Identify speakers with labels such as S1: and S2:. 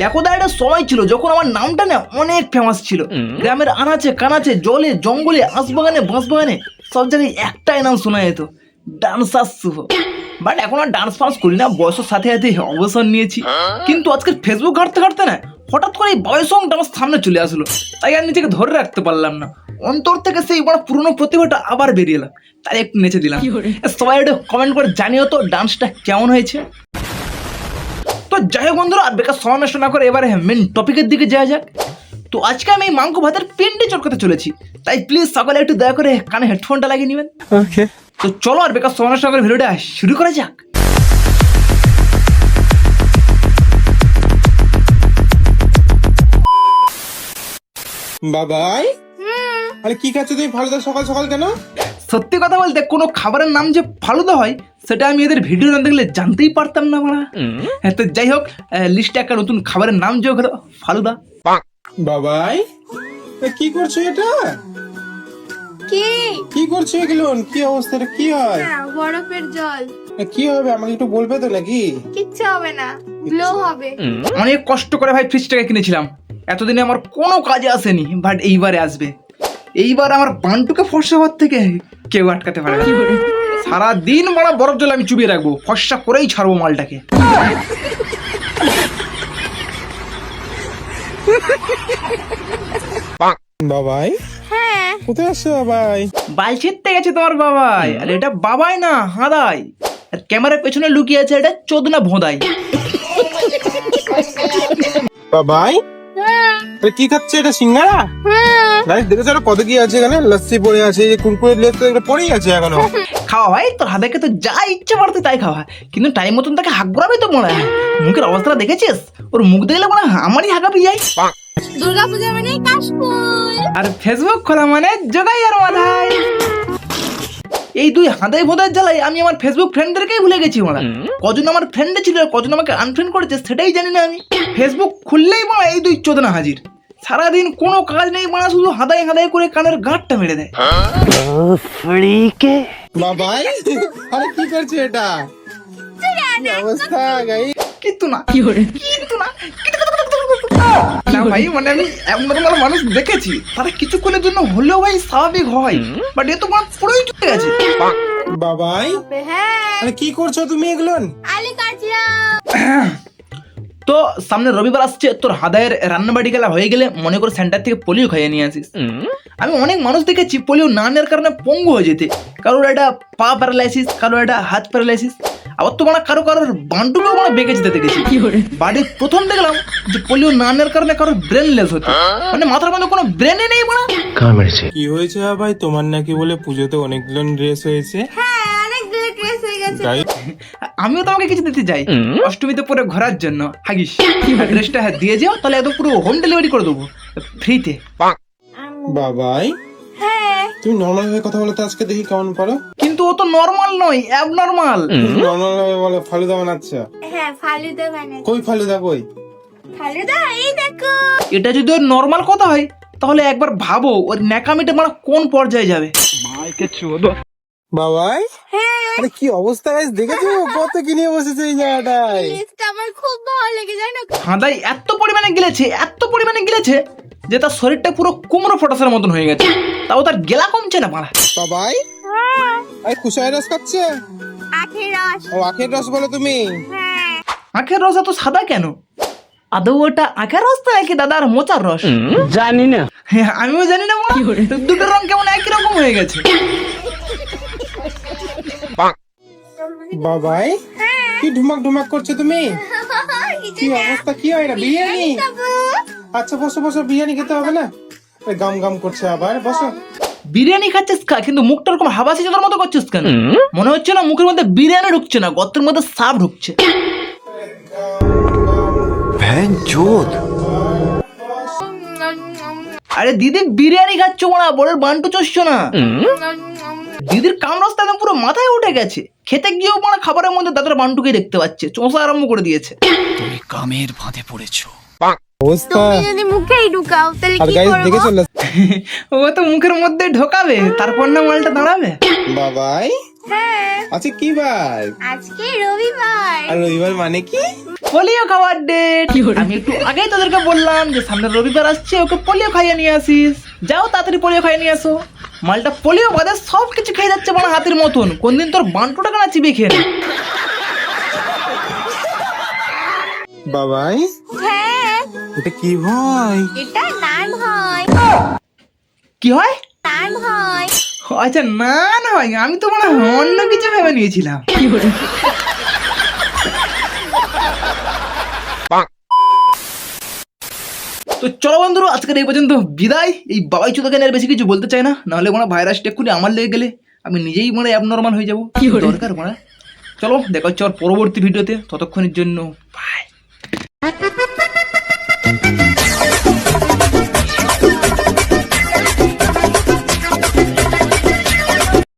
S1: একদা একটা সময় ছিল যখন আমার নামটা না অনেক ফেমাস ছিল। গ্রামের আনাচে কানাচে, জলে জঙ্গলে, আঁশবাগানে বাঁশবাগানে সব জায়গায় একটাই নাম শোনা যেত, ডান্সার শুভ। বাট এখন আর ডান্স ফান্স করি না, বয়সের সাথে সাথে অবসর নিয়েছি। কিন্তু আজকে ফেসবুক ঘাঁটতে ঘাঁটতে না হঠাৎ করে এই বয় সংটা আমার সামনে চলে আসলো, তাই আর নিজেকে ধরে রাখতে পারলাম না। অন্তর থেকে সেই বড় পুরনো প্রতিভাটা আবার বেরিয়ে এলাম, তাই একটু নেচে দিলাম। সবাই একটু কমেন্ট করে জানিও তো ডান্সটা কেমন হয়েছে। তো যাই হোক বন্ধুরা, আর বেকার সময় নষ্ট না করে এবারে মেন টপিকের দিকে যাওয়া যাক। তো আজকে আমি এই মাংস ভাতের পিন্ডি চটকাতে চলেছি, তাই প্লিজ সকলে একটু দয়া করে কানে হেডফোনটা লাগিয়ে নেবেন।
S2: ওকে,
S1: তো চলো আর বেকার সময় নষ্ট না করে ভিডিওটা শুরু করা যাক।
S2: বাবাই। আরে কি খাচ্ছ তুমি ফালুদা সকাল সকাল কেন?
S1: সত্যি কথা বলতে কোনো খাবারের নাম যে ফালুদা হয় সেটা আমি এদের ভিডিও না দেখলে জানতেই পারতাম না মারা। তো যাই হোক, লিস্টে একটা নতুন খাবারের নাম যোগ হলো, ফালুদা।
S2: বাবাই কি করছো এটা? কি করছো এগুলো? কি অবস্থাটা? কি হয়?
S3: বরফের জল।
S2: কি হবে আমাকে একটু বলবে তো নাকি?
S3: কিচ্ছু হবে না, গ্লো হবে।
S1: অনেক কষ্ট করে ভাই ফ্রিজটাকে কিনেছিলাম, এতদিনে আমার কোনো কাজে আসেনি, বাট এইবারে আসবে। এইবার আমার বান্টুকে ফর্সা হওয়ার থেকে কেউ আটকাতে পারে না। সারাদিন বড় বরফ জল আমি চুবিয়ে রাখবো, ফর্সা করেই ছাড়বো মালটাকে।
S2: বাবাই
S3: হ্যাঁ,
S2: কোথায় আসছো বাবাই?
S1: বাল ছিঁড়তে গেছে তোমার বাবাই। আর এটা বাবাই না, হাঁদাই। আর ক্যামেরার পেছনে লুকিয়ে আছে এটা চোদনা ভোঁদাই।
S2: বাবাই আরে কি খাচ্ছে এটা? সিঙ্গারা? গাইস দেখেছো এটা কত কি আছে এখানে? লস্যি পড়ে আছে, এই কুরকুরে লেস তো এটা পড়েই আছে এখনো।
S1: খাওয়া ভাই, তোর হাতেকে তো যা ইচ্ছে পারতে তাই খাওয়া, কিন্তু টাইম মতন তাকে হাঁক ঘোরাবে তো মনে হয়। মুখের অবস্থাটা দেখেছিস? ওর মুখ দেখলে মনে হয় আমারই হাঁকাপি যায়।
S3: দুর্গাপূজা মানে কাশফুল।
S1: আর ফেসবুক খোলা মানে জোগাই আর মাথায়। এই দুই হাঁদাই ভোদার জ্বালাই আমি আমার ফেসবুক ফ্রেন্ডদেরকেই ভুলে গেছি মারা। কজন আমার ফ্রেন্ডে ছিল, কজন আমাকে আনফ্রেন্ড করেছে সেটাই জানি না আমি। ফেসবুক খুললেই মারা এই দুই চোদনা হাজির। সারাদিন কোনো কাজ নেই মারা, শুধু হাঁদাই হাঁদাই করে কানের গাঁটটা মেরে দেয়।
S2: বাবাই আরে কি করছে এটা? কি অবস্থা গাইস?
S1: কিন্তু না কিন্তু না না ভাই, মানে আমি এমন নরমাল মানুষ দেখেছি তারা কিছুক্ষণের জন্য হলেও ভাই স্বাভাবিক হয়, বাট এ তো মানে পুরোই চলে গেছে।
S2: বাবাই
S3: হ্যাঁ,
S2: আরে কি করছো তুমি এগুলো?
S3: আলু কাটলাম।
S1: তো সামনে রবিবার আসছে, তোর হাদায়ের রান্নাবাড়ি গেলা হয়ে গেলে মনে করে সেন্টার থেকে পোলিও খাইয়ে নিয়ে আসিস। আমি অনেক মানুষ দেখেছি পোলিও না নেওয়ার কারণে পঙ্গু হয়ে যেতে, কারোর একটা পা প্যারালাইসিস, কারোর একটা হাত প্যারালাইসিস, আবার তো মানে কারোর বান্টুকেও মানে বেঁকে যেতে দেখেছি। বাড়ির প্রথম দেখলাম যে পোলিও না নেওয়ার কারণে কারোর ব্রেনলেস হচ্ছে, মানে মাথার মধ্যে কোনো ব্রেনে নেই মানে।
S2: কি হয়েছে ভাই তোমার? নাকি বলে পুজোতে অনেকগুলো ড্রেস হয়েছে?
S3: হ্যাঁ, অনেক ড্রেস হয়ে গেছে।
S2: গাইস
S1: আমিও তোমাকে কিছু দিতে চাই, অষ্টমীতে পরে ঘোরার জন্য। হাগিস ড্রেসটা দিয়ে যাও, তাহলে একদম পুরো হোম ডেলিভারি করে দেবো ফ্রিতে।
S2: বাবাই
S3: হ্যাঁ,
S2: তুমি নর্মাল ভাবে কথা বলো তো আজকে, দেখি কেমন পারো।
S1: কিন্তু ও তো নর্মাল নয়, অ্যাবনর্মাল।
S2: নর্মাল ভাবে বলো ফালুদা বানাচ্ছ।
S3: হ্যাঁ, ফালুদা বানাই।
S2: কই ফালুদা কই?
S3: ফালুদা এই দেখো।
S1: এটা যদি ওর নর্মাল কথা হয় তাহলে একবার ভাবো ওর ন্যাকামিটা মানে কোন পর্যায়ে যাবে।
S2: বাবাই
S3: হ্যাঁ,
S2: আরে কি অবস্থা গাইস, দেখেছো কত কি নিয়ে বসেছে এই জায়গাটায়?
S3: লিস্টটা আমার খুব ভালো লেগে যায় না।
S1: হাঁদাই এত পরিমাণে গিলেছে যে তার শরীরটা পুরো কুমড়ো ফটাসের মতন হয়ে গেছে, তাও তার গেলা কমছে না মারা।
S2: বাবাই আরে কুশাই রস খাচ্ছে?
S3: আখের রস।
S2: ও আখের রস বলো তুমি?
S3: হ্যাঁ,
S1: আখের রস এত সাদা কেন? আদৌ ওটা আখের রস তো নাকি দাদার মোচার রস?
S4: জানি না।
S1: হ্যাঁ, আমিও জানি না মারা। দুটোর রং কেমন একই রকম হয়ে গেছে।
S2: বাবাই কি ঢুমাক ঢুমাক করছো তুমি? কি অবস্থা? কি হয় না? বিরিয়ানি? আচ্ছা বসো বসো, বিরিয়ানি খেতে হবে না? এই গাম গাম করছে আবার, বসো।
S1: বিরিয়ানি খাচ্ছিস খা, কিন্তু মুখটা এরকম হাবাসি চাঁদার মতো করছিস কেন? মনে হচ্ছে না মুখের মধ্যে বিরিয়ানি ঢুকছে না, গর্তের মধ্যে সাপ ঢুকছে। আরে দিদি বিরিয়ানি খাচ্ছ না, বড়ের বান্টু চড়ছ না। দিদির কামড়াস্তা একদম পুরো মাথায় উঠে গেছে, খেতে গিয়েও মানে খাবারের মধ্যে দাদার বান্টুকে দেখতে পাচ্ছে, চোঁচা আরম্ভ করে দিয়েছে।
S5: তুমি কামের ফাঁদে পড়েছো।
S2: অবস্থা
S3: তুমি যদি মুখেই ঢুকাও তাহলে
S2: আর
S3: কি
S2: গাইস
S3: করব?
S2: দেখেছো?
S1: ও তো মুখের মধ্যে ঢোকাবে, তারপর না মালটা দাঁড়াবে।
S2: বাবাই
S3: হ্যাঁ
S2: আচ্ছা কি বার?
S3: আজকে রবিবার।
S2: আর রবিবার মানে কি?
S1: পোলিও খাওয়ার ডেট। আমি একটু আগেই তোদেরকে বললাম যে সামনে রবিবার আসছে, ওকে পোলিও খাইয়ে নিয়ে আসিস। যাও তাড়াতাড়ি পোলিও খাইয়ে নিয়ে আসো। মালটা পোলিও বাদে সব কিছু খেয়ে যাচ্ছে মানে হাতের মতন। কোনদিন তোর বান্টুটা কেনা চিবিয়ে খেয়ে নে।
S2: বাবাই
S3: হ্যাঁ
S2: এটা কি হয়?
S3: এটা নান হয়।
S1: কি হয়?
S3: নান হয়।
S1: আচ্ছা না না হয়, আমি তো মানে অন্য কিছু ভেবে নিয়েছিলাম। তো চলো বন্ধুরা, আজকের এই পর্যন্ত বিদায়। এই বাবাই চোদাকে নিয়ে আর বেশি কিছু বলতে চাই না, নাহলে মানে ভাইরাসটা এক্ষুনি আমার লেগে গেলে আমি নিজেই মানে অ্যাবনর্মাল হয়ে যাবো। কি দরকার মানে। চলো দেখা হচ্ছে আর পরবর্তী ভিডিওতে, ততক্ষণের জন্য বাই।